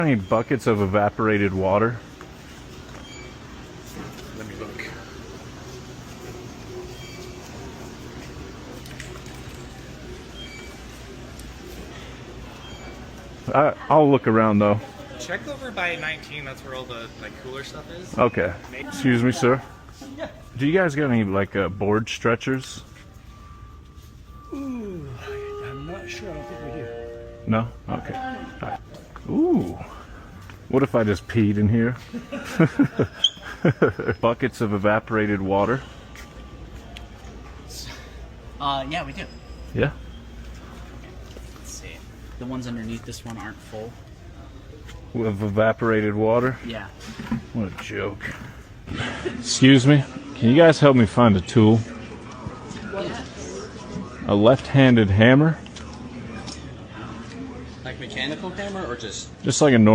Any buckets of evaporated water? Let me look. I'll look around though. Check over by 19. That's where all the cooler stuff is. Okay. Excuse me, sir. Yeah. Do you guys got any board stretchers? Ooh, I'm not sure. I don't think we do. No? Okay. All right. Ooh. What if I just peed in here? Buckets of evaporated water? Yeah, we do. Yeah? Let's see. The ones underneath this one aren't full. With evaporated water? Yeah. What a joke. Excuse me? Can you guys help me find a tool? Yeah. A left-handed hammer? Like mechanical hammer or just Just like a normal